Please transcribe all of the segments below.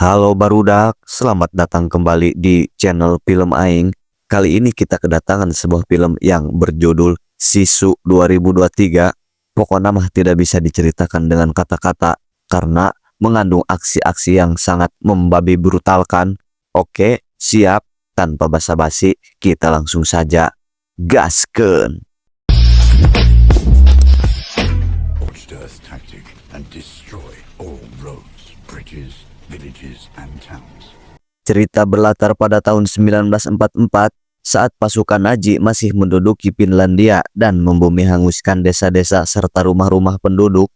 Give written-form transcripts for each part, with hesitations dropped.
Halo barudak, selamat datang kembali di channel Film Aing. Kali ini kita kedatangan sebuah film yang berjudul Sisu 2023. Pokoknya mah tidak bisa diceritakan dengan kata-kata karena mengandung aksi-aksi yang sangat membabi brutalkan. Oke, siap. Tanpa basa-basi, kita langsung saja gaskeun. Forged Earth tactic and destroy all roads, bridges, villages, and towns. Cerita berlatar pada tahun 1944 saat pasukan Nazi masih menduduki Finlandia dan membumi hanguskan desa-desa serta rumah-rumah penduduk.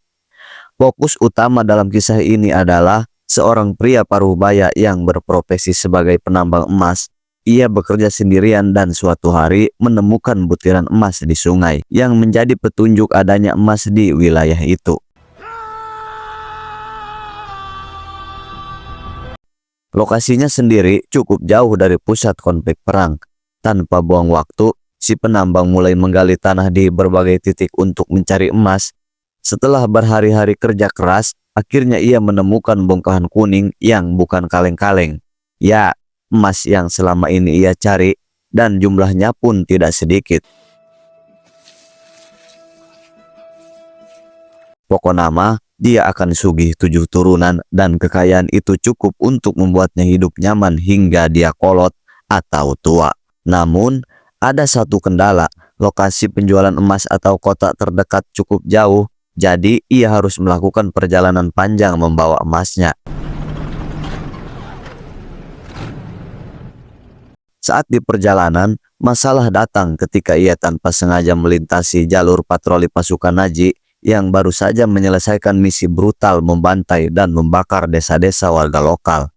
Fokus utama dalam kisah ini adalah seorang pria paruh baya yang berprofesi sebagai penambang emas. Ia bekerja sendirian dan suatu hari menemukan butiran emas di sungai yang menjadi petunjuk adanya emas di wilayah itu. Lokasinya sendiri cukup jauh dari pusat konflik perang. Tanpa buang waktu, si penambang mulai menggali tanah di berbagai titik untuk mencari emas. Setelah berhari-hari kerja keras, akhirnya ia menemukan bongkahan kuning yang bukan kaleng-kaleng. Ya, emas yang selama ini ia cari, dan jumlahnya pun tidak sedikit. Pokoknya mah, dia akan sugih 7 turunan dan kekayaan itu cukup untuk membuatnya hidup nyaman hingga dia kolot atau tua. Namun, ada satu kendala, lokasi penjualan emas atau kota terdekat cukup jauh, jadi ia harus melakukan perjalanan panjang membawa emasnya. Saat di perjalanan, masalah datang ketika ia tanpa sengaja melintasi jalur patroli pasukan Nazi yang baru saja menyelesaikan misi brutal membantai dan membakar desa-desa warga lokal.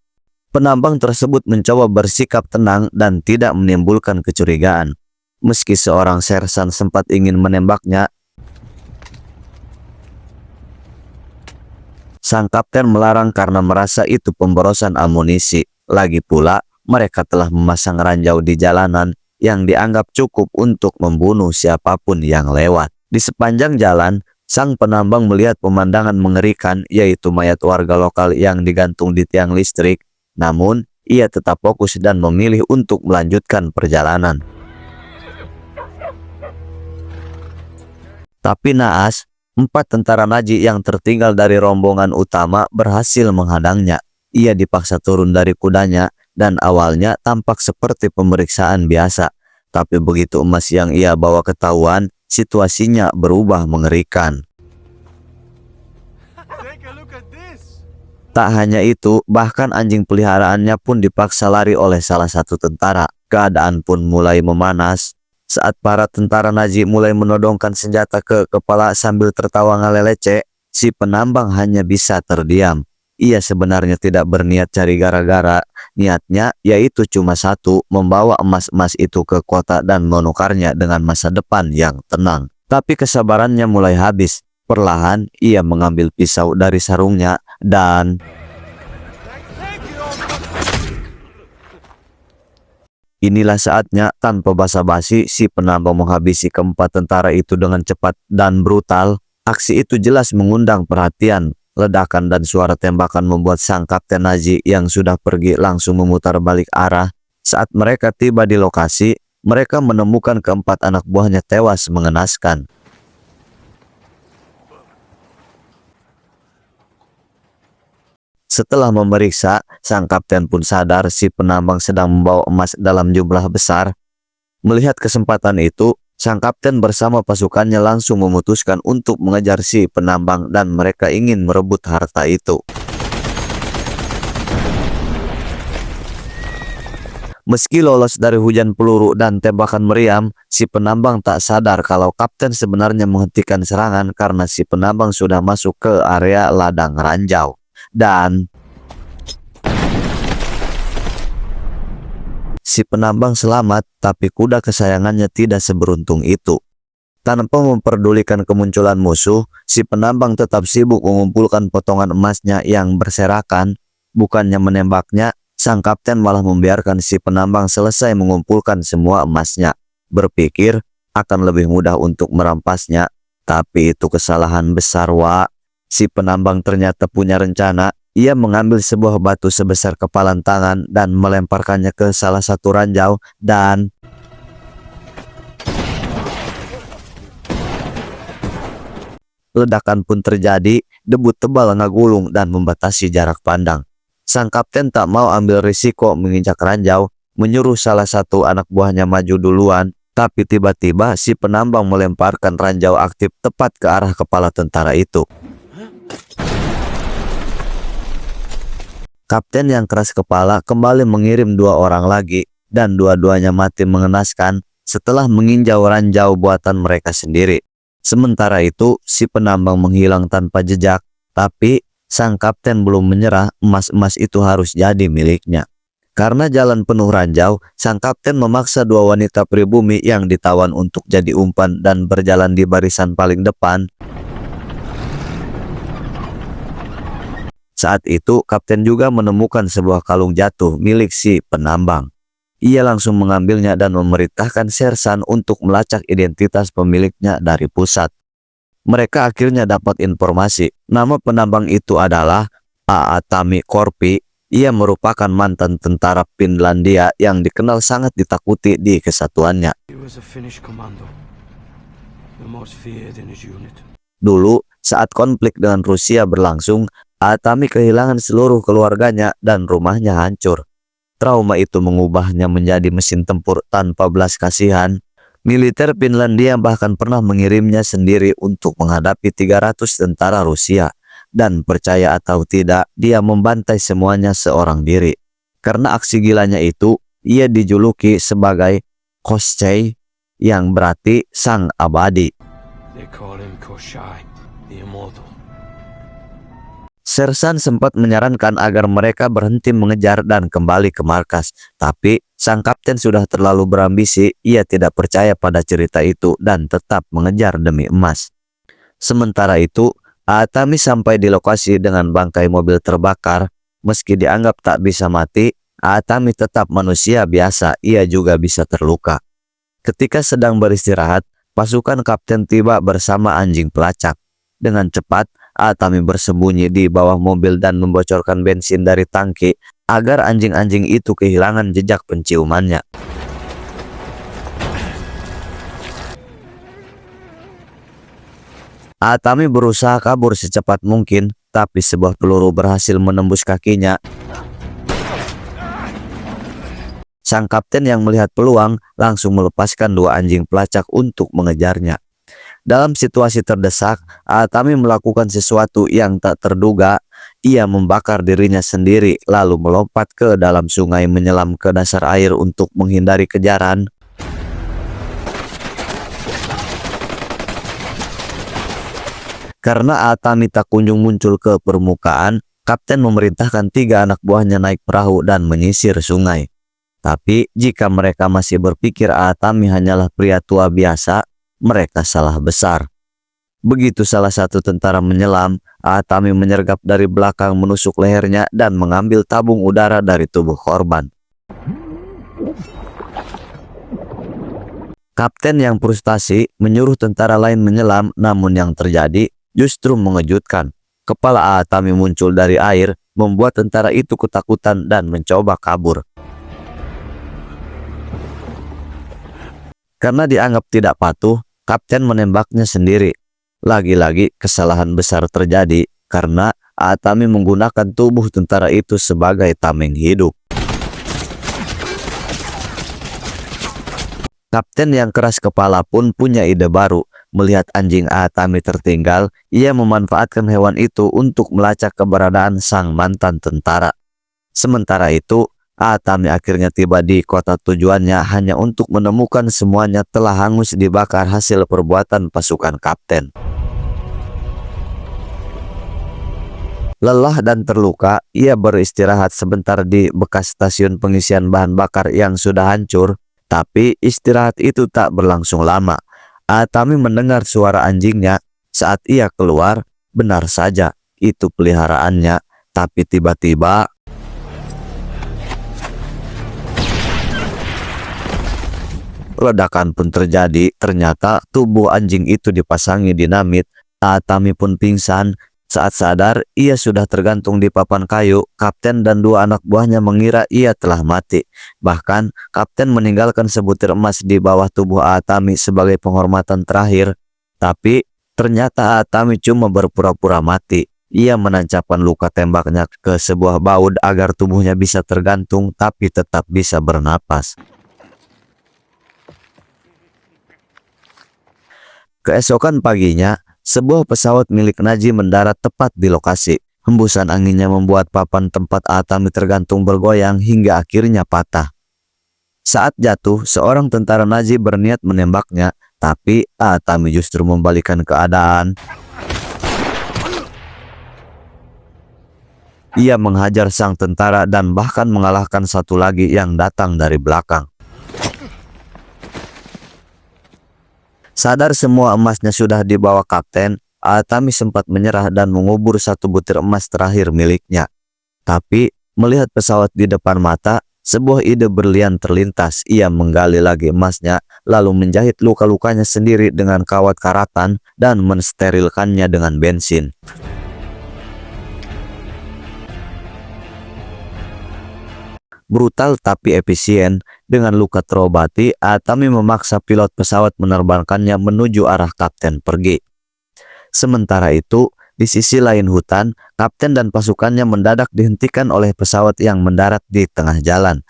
Penambang tersebut mencoba bersikap tenang dan tidak menimbulkan kecurigaan. Meski seorang sersan sempat ingin menembaknya, sang kapten melarang karena merasa itu pemborosan amunisi. Lagi pula, mereka telah memasang ranjau di jalanan yang dianggap cukup untuk membunuh siapapun yang lewat. Di sepanjang jalan, sang penambang melihat pemandangan mengerikan, yaitu mayat warga lokal yang digantung di tiang listrik. Namun, ia tetap fokus dan memilih untuk melanjutkan perjalanan. Tapi naas, 4 tentara Nazi yang tertinggal dari rombongan utama berhasil menghadangnya. Ia dipaksa turun dari kudanya dan awalnya tampak seperti pemeriksaan biasa. Tapi begitu emas yang ia bawa ketahuan, situasinya berubah mengerikan. Tak hanya itu, bahkan anjing peliharaannya pun dipaksa lari oleh salah satu tentara. Keadaan pun mulai memanas saat para tentara Nazi mulai menodongkan senjata ke kepala sambil tertawa ngelelece. Si penambang hanya bisa terdiam. Ia sebenarnya tidak berniat cari gara-gara. Niatnya yaitu cuma satu, membawa emas-emas itu ke kota dan menukarnya dengan masa depan yang tenang. Tapi kesabarannya mulai habis. Perlahan ia mengambil pisau dari sarungnya dan inilah saatnya, tanpa basa-basi si penambang menghabisi keempat tentara itu dengan cepat dan brutal. Aksi itu jelas mengundang perhatian. Ledakan dan suara tembakan membuat sang kapten Nazi yang sudah pergi langsung memutar balik arah. Saat mereka tiba di lokasi, mereka menemukan keempat anak buahnya tewas mengenaskan. Setelah memeriksa, sang kapten pun sadar si penambang sedang membawa emas dalam jumlah besar. Melihat kesempatan itu, sang kapten bersama pasukannya langsung memutuskan untuk mengejar si penambang dan mereka ingin merebut harta itu. Meski lolos dari hujan peluru dan tembakan meriam, si penambang tak sadar kalau kapten sebenarnya menghentikan serangan karena si penambang sudah masuk ke area ladang ranjau. Dan si penambang selamat, tapi kuda kesayangannya tidak seberuntung itu. Tanpa memperdulikan kemunculan musuh, si penambang tetap sibuk mengumpulkan potongan emasnya yang berserakan. Bukannya menembaknya, sang kapten malah membiarkan si penambang selesai mengumpulkan semua emasnya. Berpikir akan lebih mudah untuk merampasnya, tapi itu kesalahan besar, Wak. Si penambang ternyata punya rencana. ia mengambil sebuah batu sebesar kepalan tangan dan melemparkannya ke salah satu ranjau, dan ledakan pun terjadi. Debu tebal ngagulung dan membatasi jarak pandang. Sang kapten tak mau ambil risiko menginjak ranjau, menyuruh salah satu anak buahnya maju duluan, tapi tiba-tiba si penambang melemparkan ranjau aktif tepat ke arah kepala tentara itu. Kapten yang keras kepala kembali mengirim 2 orang lagi, dan dua-duanya mati mengenaskan setelah menginjau ranjau buatan mereka sendiri. Sementara itu, si penambang menghilang tanpa jejak, tapi sang kapten belum menyerah. Emas-emas itu harus jadi miliknya. Karena jalan penuh ranjau, sang kapten memaksa 2 wanita pribumi yang ditawan untuk jadi umpan dan berjalan di barisan paling depan. Saat itu, kapten juga menemukan sebuah kalung jatuh milik si penambang. Ia langsung mengambilnya dan memerintahkan sersan untuk melacak identitas pemiliknya dari pusat. Mereka akhirnya dapat informasi nama penambang itu adalah Aatami Korpi. Ia merupakan mantan tentara Finlandia yang dikenal sangat ditakuti di kesatuannya. Dulu, saat konflik dengan Rusia berlangsung, Aatami kehilangan seluruh keluarganya dan rumahnya hancur. Trauma itu mengubahnya menjadi mesin tempur tanpa belas kasihan. Militer Finlandia bahkan pernah mengirimnya sendiri untuk menghadapi 300 tentara Rusia. Dan percaya atau tidak, dia membantai semuanya seorang diri. Karena aksi gilanya itu, ia dijuluki sebagai Koschei, yang berarti sang abadi. Sersan sempat menyarankan agar mereka berhenti mengejar dan kembali ke markas. Tapi sang kapten sudah terlalu berambisi. Ia tidak percaya pada cerita itu dan tetap mengejar demi emas. Sementara itu, Aatami sampai di lokasi dengan bangkai mobil terbakar. Meski dianggap tak bisa mati, Aatami tetap manusia biasa. Ia juga bisa terluka. Ketika sedang beristirahat, pasukan kapten tiba bersama anjing pelacak. Dengan cepat, Aatami bersembunyi di bawah mobil dan membocorkan bensin dari tangki agar anjing-anjing itu kehilangan jejak penciumannya. Aatami berusaha kabur secepat mungkin, tapi sebuah peluru berhasil menembus kakinya. Sang kapten yang melihat peluang langsung melepaskan 2 anjing pelacak untuk mengejarnya. Dalam situasi terdesak, Aatami melakukan sesuatu yang tak terduga. Ia membakar dirinya sendiri lalu melompat ke dalam sungai menyelam ke dasar air untuk menghindari kejaran. Karena Aatami tak kunjung muncul ke permukaan, kapten memerintahkan 3 anak buahnya naik perahu dan menyisir sungai. Tapi jika mereka masih berpikir Aatami hanyalah pria tua biasa, mereka salah besar. Begitu salah satu tentara menyelam, Aatami menyergap dari belakang, menusuk lehernya dan mengambil tabung udara dari tubuh korban. Kapten yang frustasi menyuruh tentara lain menyelam, namun yang terjadi justru mengejutkan. Kepala Aatami muncul dari air, membuat tentara itu ketakutan dan mencoba kabur. Karena dianggap tidak patuh, kapten menembaknya sendiri. Lagi-lagi kesalahan besar terjadi karena Aatami menggunakan tubuh tentara itu sebagai tameng hidup. Kapten yang keras kepala pun punya ide baru. Melihat anjing Aatami tertinggal, ia memanfaatkan hewan itu untuk melacak keberadaan sang mantan tentara. Sementara itu, Aatami akhirnya tiba di kota tujuannya hanya untuk menemukan semuanya telah hangus dibakar hasil perbuatan pasukan kapten. Lelah dan terluka, ia beristirahat sebentar di bekas stasiun pengisian bahan bakar yang sudah hancur. Tapi istirahat itu tak berlangsung lama. Aatami mendengar suara anjingnya. Saat ia keluar, benar saja itu peliharaannya. Tapi tiba-tiba ledakan pun terjadi. Ternyata tubuh anjing itu dipasangi dinamit. Aatami pun pingsan. Saat sadar, ia sudah tergantung di papan kayu. Kapten dan dua anak buahnya mengira ia telah mati. Bahkan, kapten meninggalkan sebutir emas di bawah tubuh Atami sebagai penghormatan terakhir. Tapi, ternyata Atami cuma berpura-pura mati. Ia menancapkan luka tembaknya ke sebuah baut agar tubuhnya bisa tergantung tapi tetap bisa bernapas. Keesokan paginya, sebuah pesawat milik Naji mendarat tepat di lokasi. Hembusan anginnya membuat papan tempat Atami tergantung bergoyang hingga akhirnya patah. Saat jatuh, seorang tentara Naji berniat menembaknya, tapi Atami justru membalikkan keadaan. Ia menghajar sang tentara dan bahkan mengalahkan satu lagi yang datang dari belakang. Sadar semua emasnya sudah dibawa kapten, Atami sempat menyerah dan mengubur satu butir emas terakhir miliknya. Tapi, melihat pesawat di depan mata, sebuah ide berlian terlintas. Ia menggali lagi emasnya, lalu menjahit luka-lukanya sendiri dengan kawat karatan dan mensterilkannya dengan bensin. Brutal tapi efisien, dengan luka terobati, Atami memaksa pilot pesawat menerbangkannya menuju arah kapten pergi. Sementara itu, di sisi lain hutan, kapten dan pasukannya mendadak dihentikan oleh pesawat yang mendarat di tengah jalan.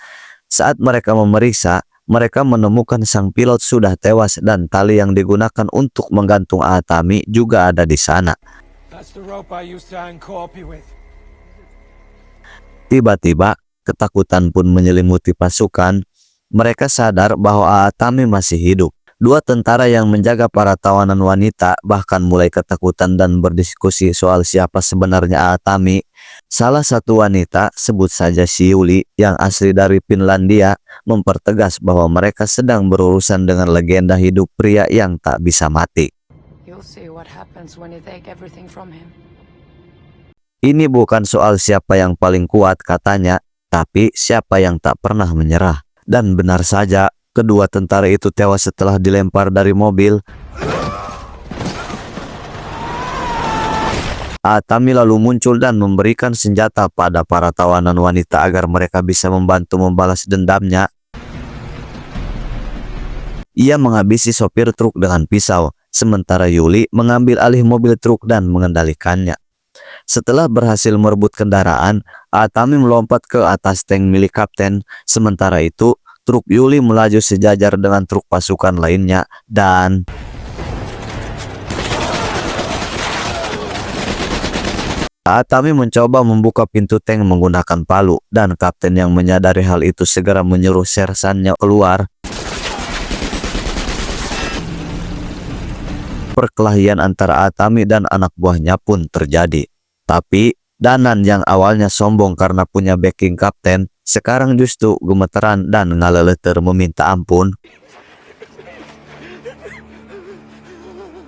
Saat mereka memeriksa, mereka menemukan sang pilot sudah tewas dan tali yang digunakan untuk menggantung Atami juga ada di sana. Tiba-tiba, ketakutan pun menyelimuti pasukan. Mereka sadar bahwa Atami masih hidup. Dua tentara yang menjaga para tawanan wanita bahkan mulai ketakutan dan berdiskusi soal siapa sebenarnya Atami. Salah satu wanita, sebut saja si Yuli, yang asli dari Finlandia, mempertegas bahwa mereka sedang berurusan dengan legenda hidup pria yang tak bisa mati. Ini bukan soal siapa yang paling kuat, katanya, tapi siapa yang tak pernah menyerah. Dan benar saja, kedua tentara itu tewas setelah dilempar dari mobil. Atami lalu muncul dan memberikan senjata pada para tawanan wanita agar mereka bisa membantu membalas dendamnya. Ia menghabisi sopir truk dengan pisau, sementara Yuli mengambil alih mobil truk dan mengendalikannya. Setelah berhasil merebut kendaraan, Atami melompat ke atas tank milik kapten. Sementara itu, truk Yuli melaju sejajar dengan truk pasukan lainnya dan Atami mencoba membuka pintu tank menggunakan palu, dan kapten yang menyadari hal itu segera menyuruh sersannya keluar. Perkelahian antara Atami dan anak buahnya pun terjadi. Tapi, Danan yang awalnya sombong karena punya backing kapten, sekarang justru gemeteran dan ngaleleter meminta ampun.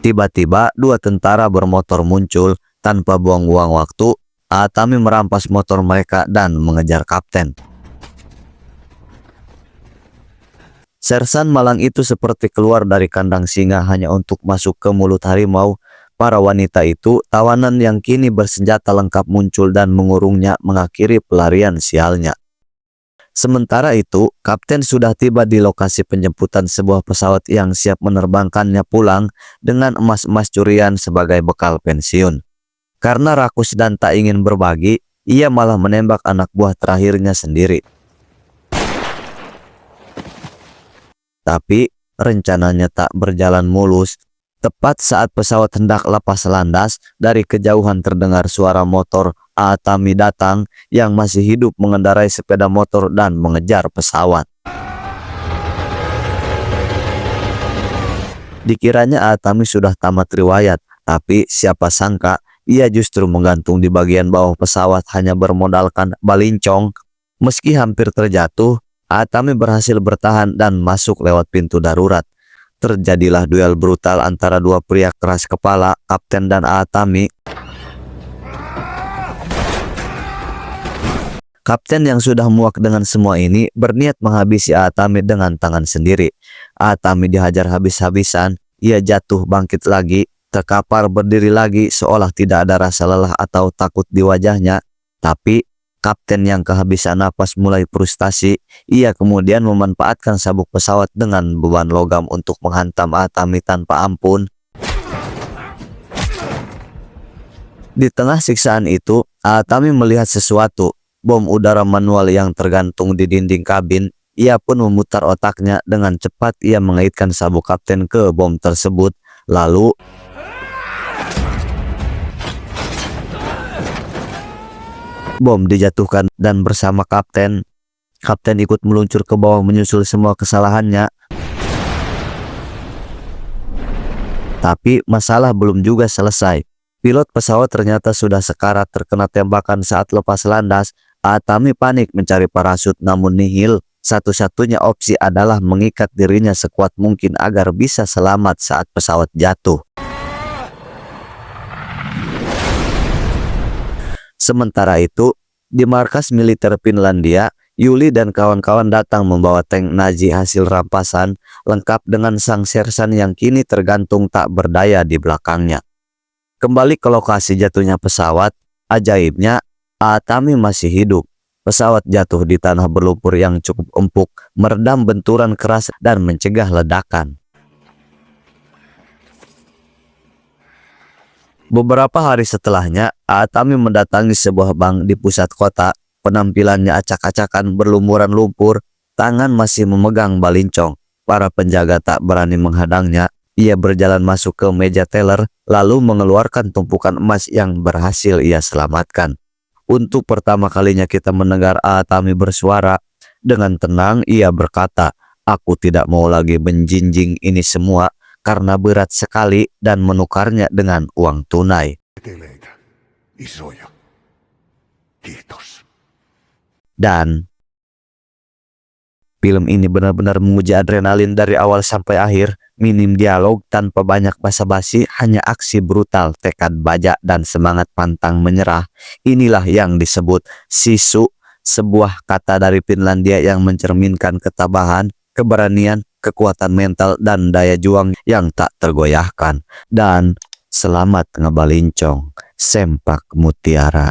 Tiba-tiba, dua tentara bermotor muncul. Tanpa buang-buang waktu, Atami merampas motor mereka dan mengejar kapten. Sersan malang itu seperti keluar dari kandang singa hanya untuk masuk ke mulut harimau. Para wanita itu, tawanan yang kini bersenjata lengkap, muncul dan mengurungnya, mengakhiri pelarian sialnya. Sementara itu, kapten sudah tiba di lokasi penjemputan sebuah pesawat yang siap menerbangkannya pulang dengan emas-emas curian sebagai bekal pensiun. Karena rakus dan tak ingin berbagi, ia malah menembak anak buah terakhirnya sendiri. Tapi, rencananya tak berjalan mulus. Tepat saat pesawat hendak lepas landas, dari kejauhan terdengar suara motor. Atami datang, yang masih hidup mengendarai sepeda motor dan mengejar pesawat. Dikiranya Atami sudah tamat riwayat, tapi siapa sangka ia justru menggantung di bagian bawah pesawat hanya bermodalkan balincong. Meski hampir terjatuh, Atami berhasil bertahan dan masuk lewat pintu darurat. Terjadilah duel brutal antara dua pria keras kepala, kapten dan Atami. Kapten yang sudah muak dengan semua ini berniat menghabisi Atami dengan tangan sendiri. Atami dihajar habis-habisan, ia jatuh bangkit lagi. terkapar berdiri lagi seolah tidak ada rasa lelah atau takut di wajahnya. Tapi kapten yang kehabisan napas mulai frustasi. Ia kemudian memanfaatkan sabuk pesawat dengan beban logam untuk menghantam Atami tanpa ampun. Di tengah siksaan itu, Atami melihat sesuatu, bom udara manual yang tergantung di dinding kabin. Ia pun memutar otaknya. Dengan cepat ia mengaitkan sabuk kapten ke bom tersebut. Lalu bom dijatuhkan dan bersama kapten ikut meluncur ke bawah menyusul semua kesalahannya. Tapi masalah belum juga selesai. Pilot pesawat ternyata sudah sekarat terkena tembakan saat lepas landas. Atami panik mencari parasut namun nihil. Satu-satunya opsi adalah mengikat dirinya sekuat mungkin agar bisa selamat saat pesawat jatuh. Sementara itu, di markas militer Finlandia, Yuli dan kawan-kawan datang membawa tank Nazi hasil rampasan, lengkap dengan sang sersan yang kini tergantung tak berdaya di belakangnya. Kembali ke lokasi jatuhnya pesawat, ajaibnya Atami masih hidup. Pesawat jatuh di tanah berlumpur yang cukup empuk, meredam benturan keras dan mencegah ledakan. Beberapa hari setelahnya, Atami mendatangi sebuah bank di pusat kota. Penampilannya acak-acakan berlumuran lumpur, tangan masih memegang balincong. Para penjaga tak berani menghadangnya. Ia berjalan masuk ke meja teller, lalu mengeluarkan tumpukan emas yang berhasil ia selamatkan. Untuk pertama kalinya kita mendengar Atami bersuara. Dengan tenang ia berkata, "Aku tidak mau lagi menjinjing ini semua karena berat sekali," dan menukarnya dengan uang tunai. Eteleitä, isoja. Kiitos. Dan film ini benar-benar menguji adrenalin dari awal sampai akhir. Minim dialog, tanpa banyak basa-basi, hanya aksi brutal, tekad baja, dan semangat pantang menyerah. Inilah yang disebut sisu, sebuah kata dari Finlandia yang mencerminkan ketabahan, keberanian, kekuatan mental, dan daya juang yang tak tergoyahkan. Dan selamat ngebalincong, sempak mutiara.